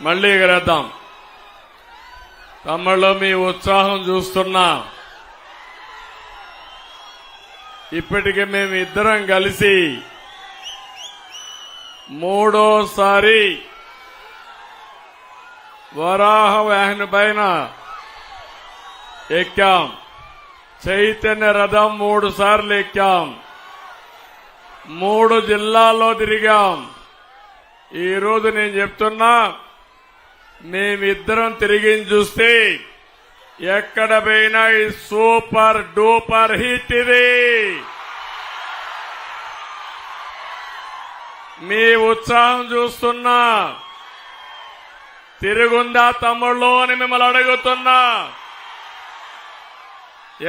మళ్ళీ ఎగరేద్దాం. తమ్ముళ్ళు మీ ఉత్సాహం చూస్తున్నా. ఇప్పటికే మేము ఇద్దరం కలిసి మూడోసారి వరాహ వాహన పైన ఎక్కాం. చైతన్య రథం 3 సార్లు ఎక్కాం. 3 జిల్లాల్లో తిరిగాం. ఈరోజు నేను చెప్తున్నా, మేమిద్దరం తిరిగి చూస్తే ఎక్కడ పోయినా ఈ సూపర్ డూపర్ హిట్ ఇది. మీ ఉత్సాహం చూస్తున్నా. తిరుగుందా తమ్ముళ్ళు అని మిమ్మల్ని అడుగుతున్నా.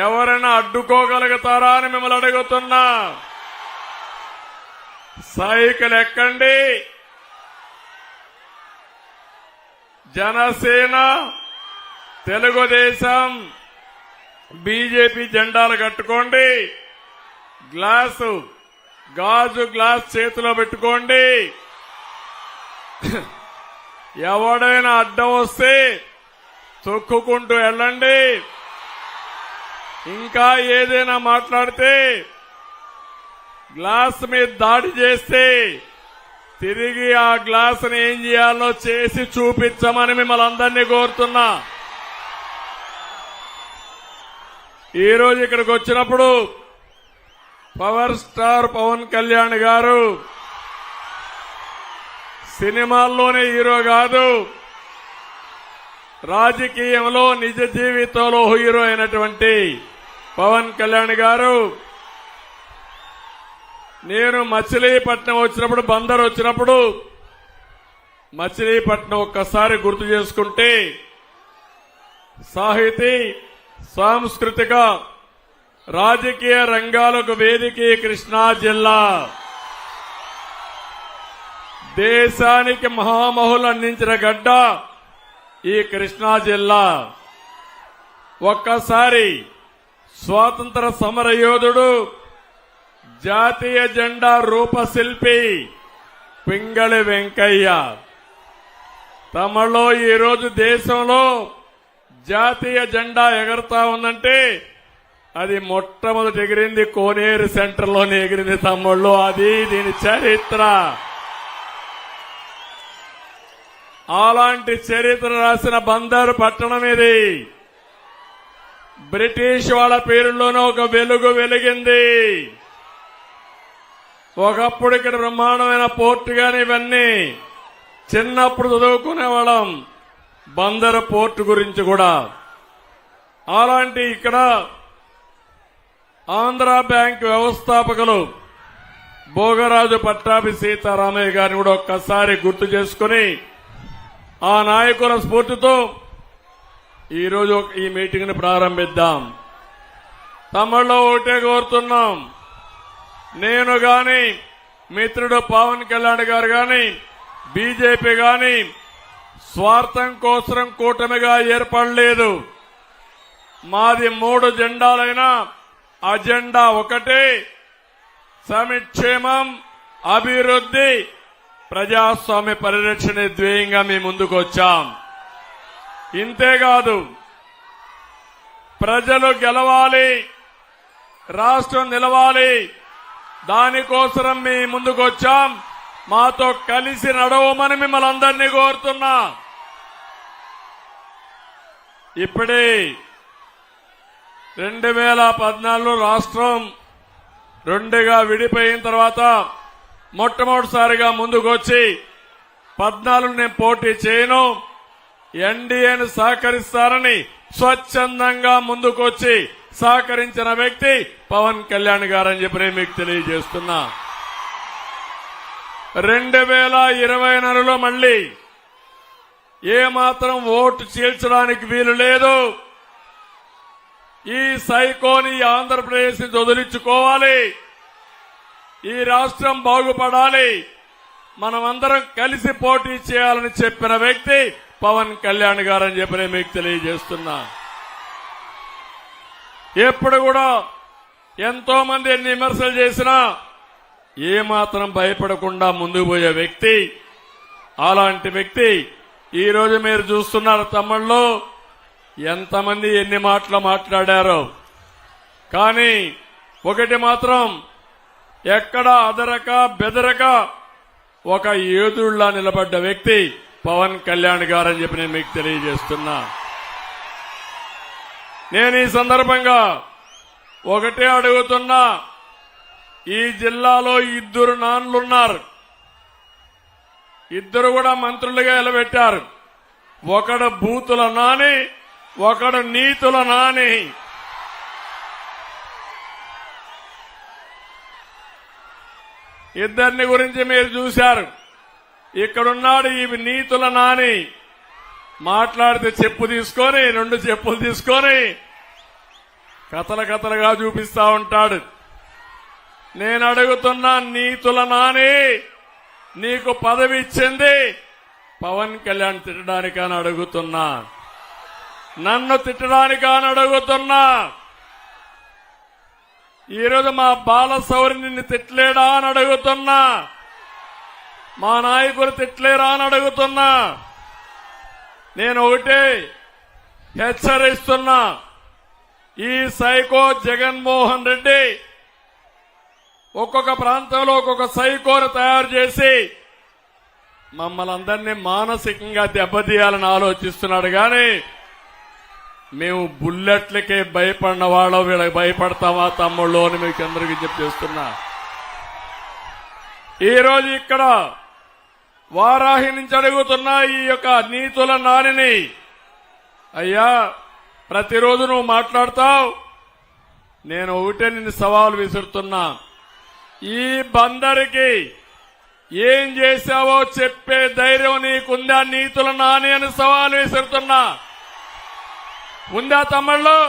ఎవరైనా అడ్డుకోగలుగుతారా అని మిమ్మల్ని అడుగుతున్నా. సైకిల్ ఎక్కండి. జనసేన, తెలుగుదేశం, బీజేపీ జెండాలు కట్టుకోండి. గాజు గ్లాస్ చేతిలో పెట్టుకోండి. ఎవడైనా అడ్డం వస్తే తొక్కుకుంటూ వెళ్ళండి. ఇంకా ఏదైనా మాట్లాడితే, గ్లాస్ మీద దాడి చేస్తే తిరిగి ఆ గ్లాసుని ఏం చేయాలో చేసి చూపించమని మిమ్మల్ని అందరినీ కోరుతున్నా. ఈరోజు ఇక్కడికి వచ్చినప్పుడు పవర్ స్టార్ పవన్ కళ్యాణ్ గారు సినిమాల్లోనే హీరో కాదు, రాజకీయంలో నిజ జీవితంలో హీరో అయినటువంటి పవన్ కళ్యాణ్ గారు నేను మచిలీపట్నం వచ్చినప్పుడు, బందర్ వచ్చినప్పుడు మచిలీపట్నం ఒక్కసారి గుర్తు చేసుకుంటే సాహితీ, సాంస్కృతిక, రాజకీయ రంగాలకు వేదిక కృష్ణా జిల్లా. దేశానికి మహామహులు అందించిన గడ్డ ఈ కృష్ణా జిల్లా. ఒక్కసారి స్వాతంత్ర సమర యోధుడు, జాతీయ జెండా రూపశిల్పి పింగళి వెంకయ్య. తమలో ఈరోజు దేశంలో జాతీయ జెండా ఎగరుతా ఉందంటే అది మొట్టమొదటి ఎగిరింది కోనేరు సెంటర్లోనే ఎగిరింది తమ్ముళ్ళు. అది దీని చరిత్ర. అలాంటి చరిత్ర రాసిన బందరు పట్టణం ఇది. బ్రిటిష్ వాళ్ళ పేరులోనే ఒక వెలుగు వెలిగింది. ఒకప్పుడు ఇక్కడ బ్రహ్మాండమైన పోర్టు గాని ఇవన్నీ చిన్నప్పుడు చదువుకునేవాళ్ళం, బందరు పోర్టు గురించి కూడా. అలాంటి ఇక్కడ ఆంధ్ర బ్యాంక్ వ్యవస్థాపకులు భోగరాజు పట్టాభి సీతారామయ్య గారిని కూడా ఒక్కసారి గుర్తు చేసుకుని ఆ నాయకుల స్ఫూర్తితో ఈరోజు ఈ మీటింగ్ ని ప్రారంభిద్దాం. తమలో ఒకటే కోరుతున్నాం, నేను గాని, మిత్రుడు పవన్ కళ్యాణ్ గారు గాని, బీజేపీ గాని స్వార్థం కోసం కూటమిగా ఏర్పడలేదు. మాది 3 జెండాలైనా అజెండా ఒకటే, సంక్షేమం, అభివృద్ధి, ప్రజాస్వామ్య పరిరక్షణ ధ్యేయంగా మీ ముందుకు వచ్చాం. ఇంతేకాదు, ప్రజలు గెలవాలి, రాష్ట్రం నిలవాలి, దానికోసం మీ ముందుకు వచ్చాం. మాతో కలిసి నడవమని మిమ్మల్ని అందరినీ కోరుతున్నా. ఇప్పుడే 2014లో రాష్ట్రం 2గా విడిపోయిన తర్వాత మొట్టమొదటిసారిగా ముందుకొచ్చి 14 నేను పోటీ చేయను, ఎన్డీఏను సహకరిస్తారని స్వచ్ఛందంగా ముందుకొచ్చి సహకరించిన వ్యక్తి పవన్ కళ్యాణ్ గారని చెప్పి నేను మీకు తెలియజేస్తున్నా. 2024లో మళ్లీ ఏమాత్రం ఓటు చీల్చడానికి వీలు లేదు. ఈ సైకోని ఆంధ్రప్రదేశ్ నుంచి వదిలించుకోవాలి. ఈ రాష్ట్రం బాగుపడాలి. మనమందరం కలిసి పోటీ చేయాలని చెప్పిన వ్యక్తి పవన్ కళ్యాణ్ గారని చెప్పి నేను మీకు తెలియజేస్తున్నా. ఎప్పుడు కూడా ఎంతో మంది ఎన్ని విమర్శలు చేసినా ఏమాత్రం భయపడకుండా ముందుకు పోయే వ్యక్తి. అలాంటి వ్యక్తి ఈ రోజు మీరు చూస్తున్నారు తమ్ముళ్ళు ఎంతమంది ఎన్ని మాటలు మాట్లాడారో. కానీ ఒకటి మాత్రం ఎక్కడ అదరక బెదరక ఒక యోధుడిలా నిలబడ్డ వ్యక్తి పవన్ కళ్యాణ్ గారని చెప్పి నేను మీకు తెలియజేస్తున్నా. నేను ఈ సందర్భంగా ఒకటే అడుగుతున్నా, ఈ జిల్లాలో ఇద్దరు నాన్లున్నారు, ఇద్దరు కూడా మంత్రులుగా నిలబెట్టారు. ఒకడు బూతుల నాని, ఒకడు నీతుల నాని. ఇద్దరిని గురించి మీరు చూశారు. ఇక్కడున్నాడు ఈ నీతుల నాని, మాట్లాడితే చెప్పు తీసుకొని 2 చెప్పులు తీసుకొని కథలుగా చూపిస్తా ఉంటాడు. నేను అడుగుతున్నా, నీతుల నాని నీకు పదవి ఇచ్చింది పవన్ కళ్యాణ్ తిట్టడానికని అడుగుతున్నా, నన్ను తిట్టడానికని అడుగుతున్నా. ఈరోజు మా బాలశౌరి నిన్ను తిట్టలేడా అని అడుగుతున్నా, మా నాయకులు తిట్టలేరా అని అడుగుతున్నా. నేను ఒకటే హెచ్చరిస్తున్నా, ఈ సైకో జగన్మోహన్ రెడ్డి ఒక్కొక్క ప్రాంతంలో ఒక్కొక్క సైకోను తయారు చేసి మమ్మల్ని అందరినీ మానసికంగా దెబ్బతీయాలని ఆలోచిస్తున్నాడు. కానీ మేము బుల్లెట్లకే భయపడిన వాళ్ళం వీళ్ళకి భయపడతామా తమ్ముళ్ళు అని మీకు అందరికీ చెప్పేస్తున్నా. ఈరోజు ఇక్కడ వారాహి నుంచి అడుగుతున్నా ఈ యొక్క నీతుల నానిని, అయ్యా ప్రతిరోజు నువ్వు మాట్లాడతావు, నేను ఒకటే నిన్ను సవాల్ విసురుతున్నా, ఈ బందరికి ఏం చేశావో చెప్పే ధైర్యం నీకుందా నీతుల నాని అని సవాల్ విసురుతున్నా. ఉందా తమ్ముళ్ళు?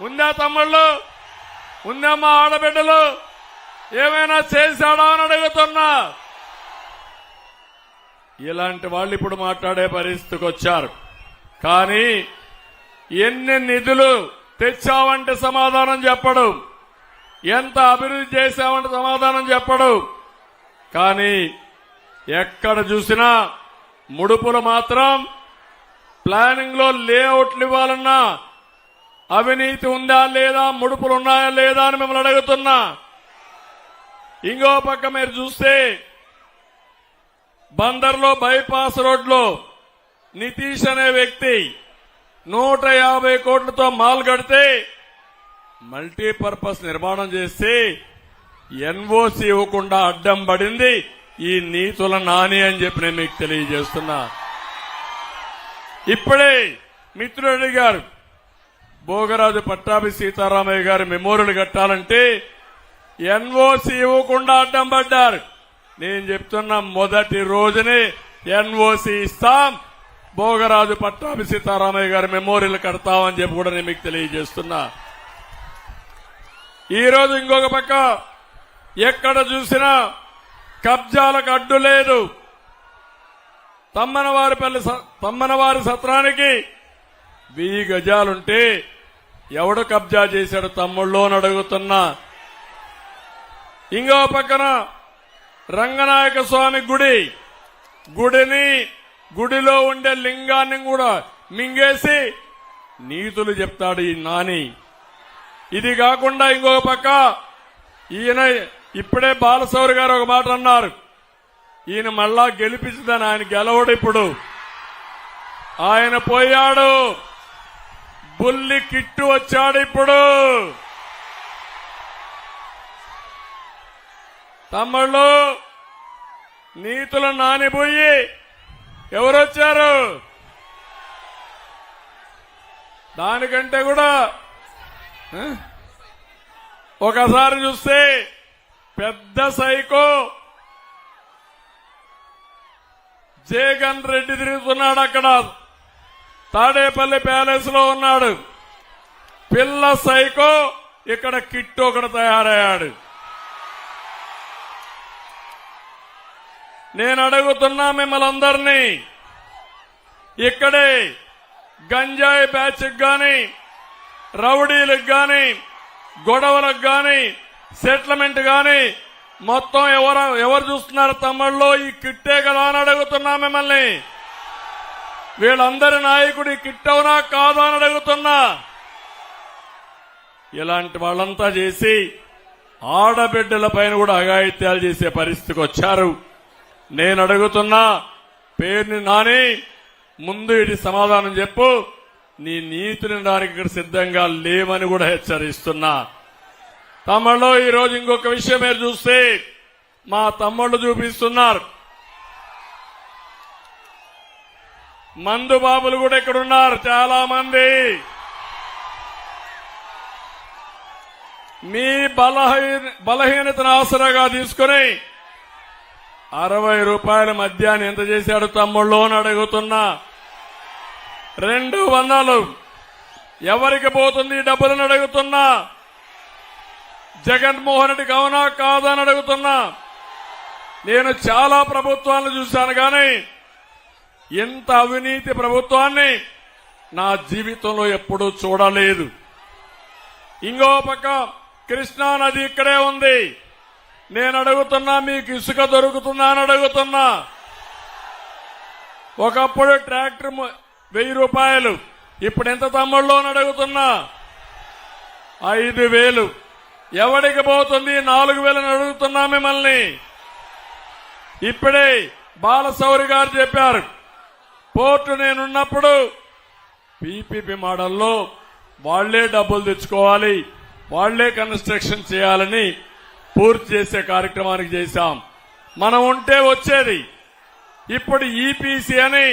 ఉందా తమ్ముళ్ళు? ఉందా మా ఆడబిడ్డలు? ఏమైనా చేశాడా అని అడుగుతున్నా. ఇలాంటి వాళ్ళు ఇప్పుడు మాట్లాడే పరిస్థితికి వచ్చారు. కానీ ఎన్ని నిధులు తెచ్చావంటే సమాధానం చెప్పడు, ఎంత అభివృద్ధి చేశామంటే సమాధానం చెప్పడు. కానీ ఎక్కడ చూసినా ముడుపులు మాత్రం ప్లానింగ్ లో లేఅవుట్లు ఇవ్వాలన్నా అవినీతి ఉందా లేదా, ముడుపులు ఉన్నాయా లేదా అని మిమ్మల్ని అడుగుతున్నా. ఇంకో పక్క మీరు చూస్తే బందర్లో బైపాస్ రోడ్లో నితీష్ అనే వ్యక్తి 150 కోట్లతో మాల్ కడితే మల్టీపర్పస్ నిర్మాణం చేసి ఎన్ఓసి ఇవ్వకుండా అడ్డం పడింది ఈ నీతుల నాని అని చెప్పి నేను మీకు తెలియజేస్తున్నా. ఇప్పుడే మిత్రుడు అడిగారు, భోగరాజు పట్టాభి సీతారామయ్య గారి మెమోరియల్ కట్టాలంటే ఎన్ఓసి ఇవ్వకుండా అడ్డం పడ్డారు. నేను చెప్తున్నా, మొదటి రోజునే ఎన్ఓసి ఇస్తాం, భోగరాజు పట్టాభి సీతారామయ్య గారి మెమోరియల్ కడతామని చెప్పి కూడా నేను మీకు తెలియజేస్తున్నా. ఈ రోజు ఇంకొక పక్క ఎక్కడ చూసినా కబ్జాలకు అడ్డు లేదు. తమ్మనవారి సత్రానికి 1000 గజాలుంటే ఎవడు కబ్జా చేశాడు తమ్ముళ్ళు అని అడుగుతున్నా. ఇంకో పక్కన రంగనాయక స్వామి గుడిలో ఉండే లింగాన్ని కూడా మింగేసి నీతులు చెప్తాడు ఈ నాని. ఇది కాకుండా ఇంకొక పక్క ఈయన ఇప్పుడే బాలశౌరి గారు ఒక మాట అన్నారు, ఈయన మళ్ళా గెలిపించదని. ఆయన గెలవడు, ఇప్పుడు ఆయన పోయాడు, బుల్లి కిట్టు వచ్చాడు. ఇప్పుడు తమ్ముళ్ళు నీతుల నానిపోయి ఎవరొచ్చారు? దానికంటే కూడా ఒకసారి చూస్తే పెద్ద సైకో జగన్ రెడ్డి తిరుగుతున్నాడు. అక్కడ తాడేపల్లి ప్యాలెస్ లో ఉన్నాడు. పిల్ల సైకో ఇక్కడ కిట్టు ఒకడు తయారయ్యాడు. నేను అడుగుతున్నా మిమ్మల్ని అందరినీ, ఇక్కడే గంజాయి బ్యాచ్ గాని రౌడీలకు గాని గొడవలకు గాని సెటిల్మెంట్ గాని మొత్తం ఎవరు చూస్తున్నారు తమ్ముళ్ళు? ఈ కిట్టే కదా అని అడుగుతున్నా మిమ్మల్ని. వీళ్ళందరి నాయకుడు ఈ కిట్ అవునా కాదా అని అడుగుతున్నా. ఇలాంటి వాళ్ళంతా చేసి ఆడబిడ్డల పైన కూడా అఘాయిత్యాలు చేసే పరిస్థితికి వచ్చారు. నేను అడుగుతున్నా, పేరుని నాని ముందు ఇది సమాధానం చెప్పు. నీ నీతిని దానికి ఇక్కడ సిద్ధంగా లేవని కూడా హెచ్చరిస్తున్నా. తమ్ముళ్ళు, ఈ రోజు ఇంకొక విషయం మీరు చూస్తే మా తమ్ముళ్ళు చూపిస్తున్నారు. మందు బాబులు కూడా ఇక్కడ ఉన్నారు చాలా మంది. మీ బలహీనతను ఆసరాగా తీసుకుని 60 రూపాయల మద్యాన్ని ఎంత చేశాడు తమ్ముళ్ళు అని అడుగుతున్నా. 200 ఎవరికి పోతుంది డబ్బులను అడుగుతున్నా. జగన్మోహన్ రెడ్డికి అవునా కాదా అని అడుగుతున్నా. నేను చాలా ప్రభుత్వాలను చూశాను కానీ ఇంత అవినీతి ప్రభుత్వాన్ని నా జీవితంలో ఎప్పుడూ చూడలేదు. ఇంకో పక్క కృష్ణా నది ఇక్కడే ఉంది. నేను అడుగుతున్నా, మీకు ఇసుక దొరుకుతుందా అని అడుగుతున్నా. ఒకప్పుడు ట్రాక్టర్ 1000 రూపాయలు, ఇప్పుడు ఎంత తమ్ముళ్ళు అని అడుగుతున్నా. 5000 ఎవడికి పోతుంది? 4000 అని అడుగుతున్నా మిమ్మల్ని. ఇప్పుడే బాలశౌరి గారు చెప్పారు, పోర్టు నేనున్నప్పుడు పీపీపీ మోడల్లో వాళ్లే డబ్బులు తెచ్చుకోవాలి, వాళ్లే కన్స్ట్రక్షన్ చేయాలని పూర్తి చేసే కార్యక్రమానికి చేశాం. మనం ఉంటే వచ్చేది. ఇప్పుడు ఈపీసీ అని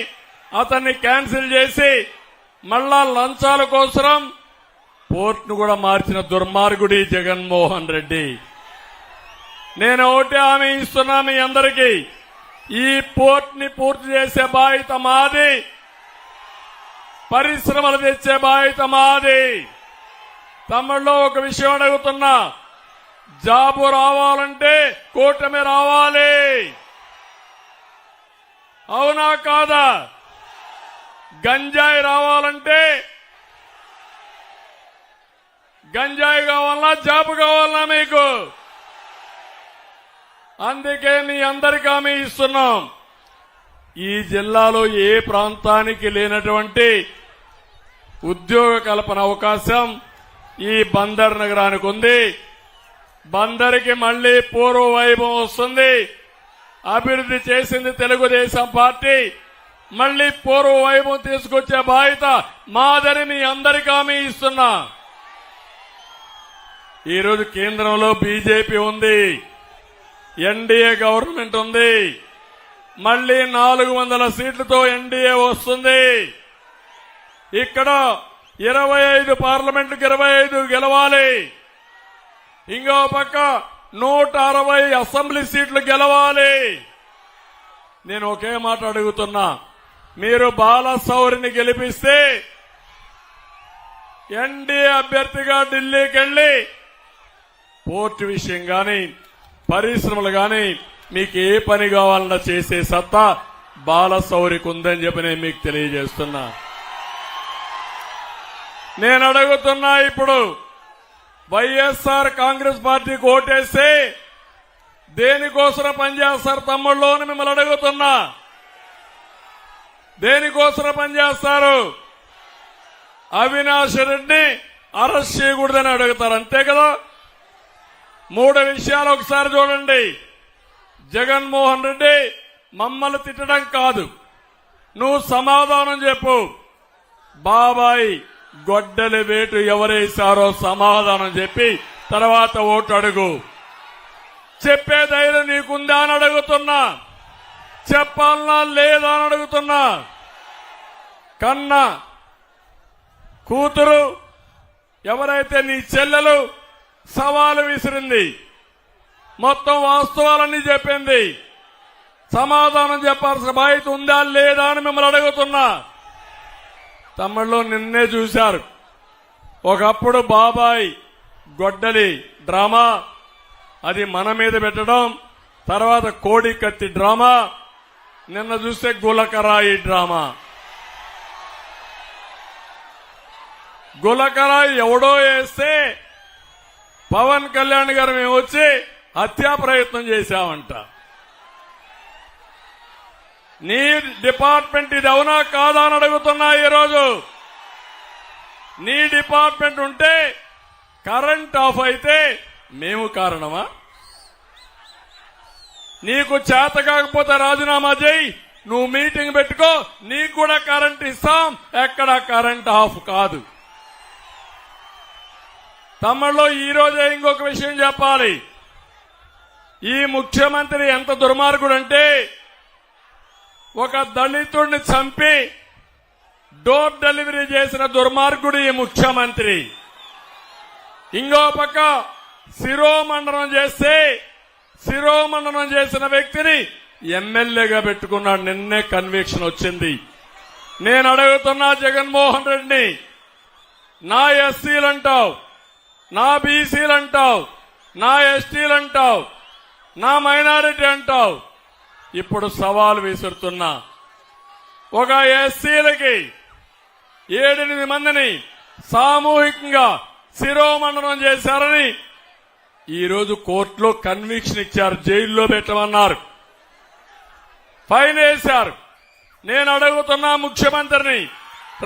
అతన్ని క్యాన్సిల్ చేసి మళ్ళా లంచాల కోసం పోర్టును కూడా మార్చిన దుర్మార్గుడి జగన్మోహన్ రెడ్డి. నేను ఒకటే హామీ ఇస్తున్నా మీ అందరికీ, ఈ పోర్టుని పూర్తి చేసే బాధ్యత మాది, పరిశ్రమలు తెచ్చే బాధ్యత మాది. తమిళలో ఒక విషయం అడుగుతున్నా, జాబు రావాలంటే కూటమి రావాలి, అవునా కాదా? గంజాయి రావాలంటే గంజాయి కావాలన్నా జాబు కావాలన్నా మీకు? అందుకే మీ అందరికీ హామీ ఇస్తున్నాం. ఈ జిల్లాలో ఏ ప్రాంతానికి లేనటువంటి ఉద్యోగ కల్పన అవకాశం ఈ బందర్ నగరానికి ఉంది. బందరికి మళ్లీ పూర్వ వైభవం వస్తుంది. అభివృద్ధి చేసింది తెలుగుదేశం పార్టీ. మళ్లీ పూర్వ వైభవం తీసుకొచ్చే బాధ్యత మాదని మీ అందరికీ హామీ ఇస్తున్నా. ఈరోజు కేంద్రంలో బీజేపీ ఉంది, ఎన్డీఏ గవర్నమెంట్ ఉంది. మళ్లీ 400 సీట్లతో ఎన్డీఏ వస్తుంది. ఇక్కడ 25 పార్లమెంటుకు 25 గెలవాలి. ఇంకో పక్క 160 అసెంబ్లీ సీట్లు గెలవాలి. నేను ఒకే మాట అడుగుతున్నా, మీరు బాలశౌరిని గెలిపిస్తే ఎన్డీఏ అభ్యర్థిగా ఢిల్లీకి వెళ్లి పోర్టు విషయం గాని పరిశ్రమలు గాని మీకు ఏ పని కావాలన్నా చేసే సత్తా బాలశౌరికి ఉందని చెప్పి నేను మీకు తెలియజేస్తున్నా. నేను అడుగుతున్నా, ఇప్పుడు వైఎస్ఆర్ కాంగ్రెస్ పార్టీకి ఓటేస్తే దేనికోసం పనిచేస్తారు తమ్ముళ్ళు అని మిమ్మల్ని అడుగుతున్నా. దేనికోసం పనిచేస్తారు? అవినాష్ రెడ్డి అరెస్ట్ చేయకూడదని అడుగుతారు, అంతే కదా? 3 విషయాలు ఒకసారి చూడండి. జగన్మోహన్ రెడ్డి మమ్మల్ని తిట్టడం కాదు, నువ్వు సమాధానం చెప్పు. బాబాయ్ గొడ్డలి వేటు ఎవరేశారో సమాధానం చెప్పి తర్వాత ఓటు అడుగు. చెప్పే ధైర్యం నీకుందా అని అడుగుతున్నా. చెప్పాలనా లేదా అని అడుగుతున్నా. కన్నా కూతురు ఎవరైతే నీ చెల్లెలు సవాలు విసిరింది, మొత్తం వాస్తవాలన్నీ చెప్పింది, సమాధానం చెప్పాల్సిన బాధ్యత ఉందా లేదా అని మిమ్మల్ని అడుగుతున్నా. తమిళలో నిన్నే చూశారు. ఒకప్పుడు బాబాయ్ గొడ్డలి డ్రామా, అది మన మీద పెట్టడం, తర్వాత కోడి కత్తి డ్రామా, నిన్న చూస్తే గులకరాయి డ్రామా. గులకర ఎవడో వేస్తే పవన్ కళ్యాణ్ గారు మేము వచ్చి హత్యా ప్రయత్నం చేశామంట. నీ డిపార్ట్మెంట్ ఇది అవునా కాదా అని అడుగుతున్నా. ఈరోజు నీ డిపార్ట్మెంట్ ఉంటే కరెంట్ ఆఫ్ అయితే మేము కారణమా? నీకు చేత కాకపోతే రాజీనామా చేయి, నువ్వు మీటింగ్ పెట్టుకో, నీకు కూడా కరెంట్ ఇస్తాం. ఎక్కడ కరెంట్ ఆఫ్ కాదు. తమ్ముళ్ళు, ఈ రోజే ఇంకొక విషయం చెప్పాలి. ఈ ముఖ్యమంత్రి ఎంత దుర్మార్గుడంటే ఒక దళితుడిని చంపి డోర్ డెలివరీ చేసిన దుర్మార్గుడు ఈ ముఖ్యమంత్రి. ఇంకో పక్క శిరోమండనం చేసిన వ్యక్తిని ఎమ్మెల్యేగా పెట్టుకున్నాడు. నిన్నే కన్విక్షన్ వచ్చింది. నేను అడుగుతున్నా జగన్మోహన్ రెడ్డిని, నా ఎస్సీలంటావు, నా బీసీలంటావు, నా ఎస్టీలంటావు, నా మైనారిటీ అంటావు. ఇప్పుడు సవాల్ విసురుతున్నా. ఒక ఎస్సీలకి 7-8 మందిని సామూహికంగా శిరోమండనం చేశారని ఈరోజు కోర్టులో కన్విక్షన్ ఇచ్చారు. జైల్లో పెట్టమన్నారు, ఫైన్ వేశారు. నేను అడుగుతున్నా ముఖ్యమంత్రిని,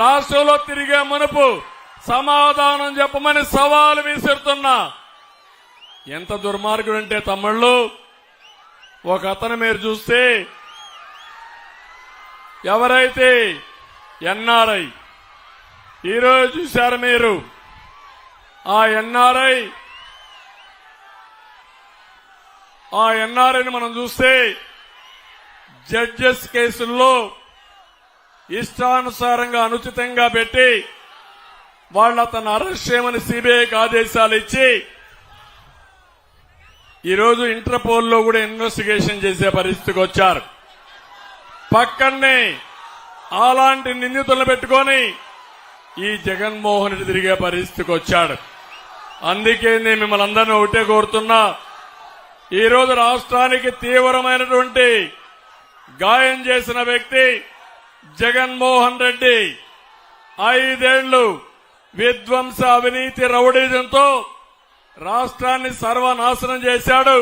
రాష్ట్రంలో తిరిగే మునుపు సమాధానం చెప్పమని సవాలు విసురుతున్నా. ఎంత దుర్మార్గుడంటే తమ్ముళ్ళు, ఒక అతను మీరు చూస్తే ఎవరైతే ఎన్ఆర్ఐ ఈరోజు చూశారు మీరు, ఆ ఎన్ఆర్ఐని మనం చూస్తే జడ్జెస్ కేసుల్లో ఇష్టానుసారంగా అనుచితంగా పెట్టి వాళ్ళు అతను అరెస్ట్ చేయమని సిబిఐకి ఆదేశాలు ఇచ్చి ఈరోజు ఇంటర్పోల్లో కూడా ఇన్వెస్టిగేషన్ చేసే పరిస్థితికి వచ్చారు. పక్కనే అలాంటి నిందితులను పెట్టుకొని ఈ జగన్మోహన్ రెడ్డి తిరిగే పరిస్థితికి వచ్చాడు. అందుకే నేను మిమ్మల్ని అందరినీ ఒకటే కోరుతున్నా, ఈరోజు రాష్ట్రానికి తీవ్రమైనటువంటి గాయం చేసిన వ్యక్తి జగన్మోహన్ రెడ్డి. 5 ఏళ్లు విధ్వంస అవినీతి రౌడీజంతో రాష్ట్రాన్ని సర్వనాశనం చేశాడు.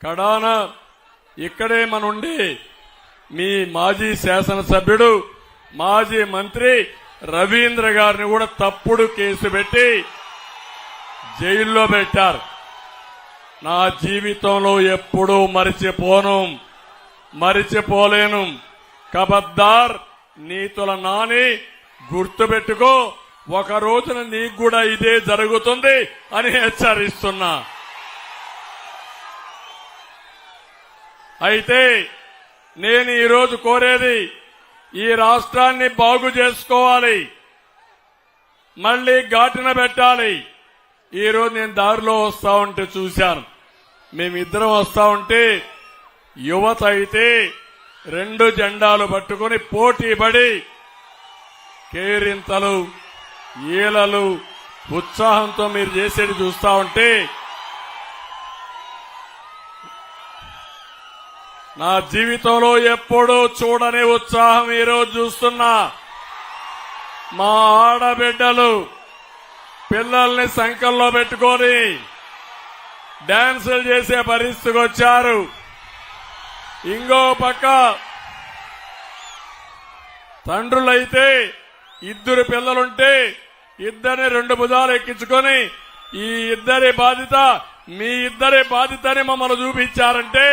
కడాన ఇక్కడే మనుండి మీ మాజీ శాసనసభ్యుడు, మాజీ మంత్రి రవీంద్ర గారిని కూడా తప్పుడు కేసు పెట్టి జైల్లో పెట్టారు. నా జీవితంలో ఎప్పుడూ మరిచిపోలేను. కబద్దార్, నీతుల నాని, గుర్తుపెట్టుకో, ఒక రోజున నీకు కూడా ఇదే జరుగుతుంది అని హెచ్చరిస్తున్నా. అయితే నేను ఈరోజు కోరేది, ఈ రాష్ట్రాన్ని బాగు చేసుకోవాలి, మళ్లీ ఘాటున పెట్టాలి. ఈరోజు నేను దారిలో వస్తా ఉంటే చూశాను, మేమిద్దరం వస్తా ఉంటే యువత అయితే 2 జెండాలు పట్టుకుని పోటీపడి కేరింతలు, ఈలలు, ఉత్సాహంతో మీరు చేసేది చూస్తా ఉంటే నా జీవితంలో ఎప్పుడూ చూడని ఉత్సాహం ఈరోజు చూస్తున్నా. మా ఆడబిడ్డలు పిల్లల్ని సంకల్లో పెట్టుకొని డాన్సులు చేసే పరిస్థితికి వచ్చారు. ఇంకో పక్క తండ్రులైతే 2 పిల్లలుంటే 2 భుజాలు ఎక్కించుకొని ఈ ఇద్దరి బాధ్యత మీ ఇద్దరి బాధ్యత అని మమ్మల్ని చూపించారంటే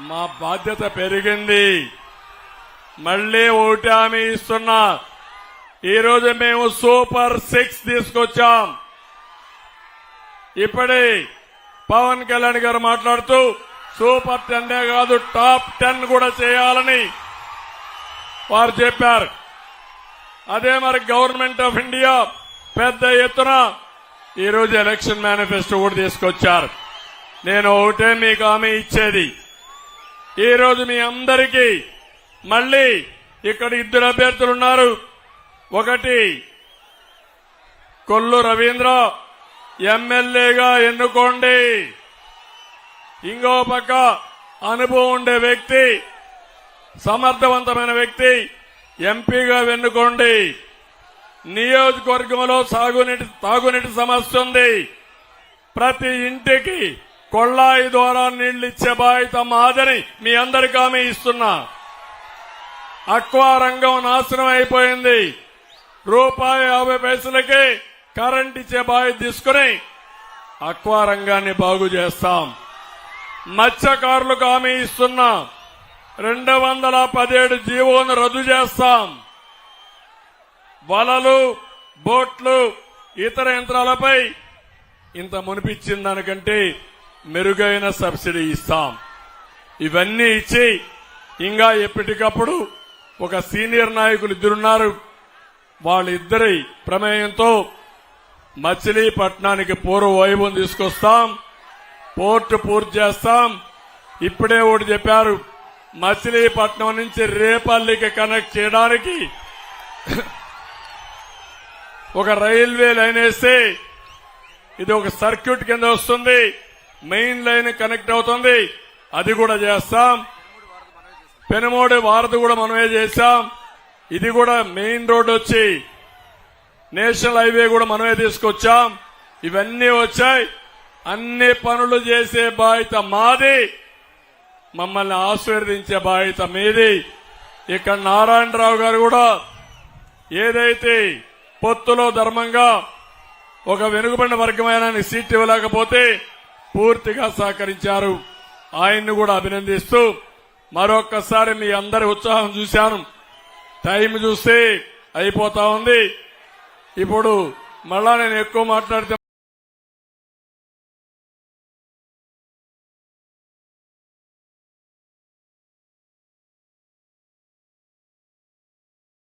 మా బాధ్యత పెరిగింది. మళ్లీ ఒకటి హామీ ఇస్తున్నా, ఈరోజు మేము సూపర్ 6 తీసుకొచ్చాం. ఇప్పుడే పవన్ కళ్యాణ్ గారు మాట్లాడుతూ సూపర్ 10 కాదు టాప్ 10 కూడా చేయాలని వారు చెప్పారు. అదే మరి గవర్నమెంట్ ఆఫ్ ఇండియా పెద్ద ఎత్తున ఈరోజు ఎలక్షన్ మేనిఫెస్టో కూడా తీసుకొచ్చారు. నేను ఒకటే మీకు హామీ ఇచ్చేది, ఈరోజు మీ అందరికీ మళ్లీ ఇక్కడ 2 అభ్యర్థులు ఉన్నారు. ఒకటి కొల్లు రవీంద్ర ఎమ్మెల్యేగా ఎన్నుకోండి. ఇంకో పక్క అనుభవం ఉండే వ్యక్తి, సమర్థవంతమైన వ్యక్తి ఎంపీగా వెన్నుకోండి. నియోజకవర్గంలో తాగునీటి సమస్య ఉంది. ప్రతి ఇంటికి కొళ్ళాయి ద్వారా నీళ్లు ఇచ్చే బాధ్యత మాదని మీ అందరికీ హామీ ఇస్తున్నా. అక్వా రంగం నాశనం అయిపోయింది. ₹50 కరెంట్ ఇచ్చే బాధ్యత తీసుకుని అక్వా రంగాన్ని బాగు చేస్తాం. మత్స్యకారులకు హామీ ఇస్తున్నా. 217 జీవోను రద్దు చేస్తాం. వలలు, బోట్లు, ఇతర యంత్రాలపై ఇంత మునిపిచ్చిన దానికంటే మెరుగైన సబ్సిడీ ఇస్తాం. ఇవన్నీ ఇచ్చి ఇంకా ఎప్పటికప్పుడు ఒక సీనియర్ నాయకులు ఇద్దరున్నారు. వాళ్ళిద్దరి ప్రమేయంతో మచిలీపట్నానికి పూర్వ వైభవం తీసుకొస్తాం. పోర్టు పూర్తి చేస్తాం. ఇప్పుడే ఒకటి చెప్పారు, మచిలీపట్నం నుంచి రేపల్లికి కనెక్ట్ చేయడానికి ఒక రైల్వే లైన్ వేస్తే ఇది ఒక సర్క్యూట్ కింద వస్తుంది. మెయిన్ లైన్ కనెక్ట్ అవుతుంది. అది కూడా చేస్తాం. పెనుమోడి వారధి కూడా మనమే చేశాం. ఇది కూడా మెయిన్ రోడ్ వచ్చి నేషనల్ హైవే కూడా మనమే తీసుకొచ్చాం. ఇవన్నీ వచ్చాయి. అన్ని పనులు చేసే బాధ్యత మాది. మమ్మల్ని ఆశీర్వదించే బాధ్యత మీది. ఇక్కడ నారాయణరావు గారు కూడా ఏదైతే పొత్తులో ధర్మంగా ఒక వెనుకబడిన వర్గమైన సీట్ ఇవ్వలేకపోతే పూర్తిగా సహకరించారు. ఆయన్ని కూడా అభినందిస్తూ మరొక్కసారి మీ అందరి ఉత్సాహం చూశాను. టైం చూస్తే అయిపోతా ఉంది. ఇప్పుడు మళ్ళా నేను ఎక్కువ మాట్లాడితే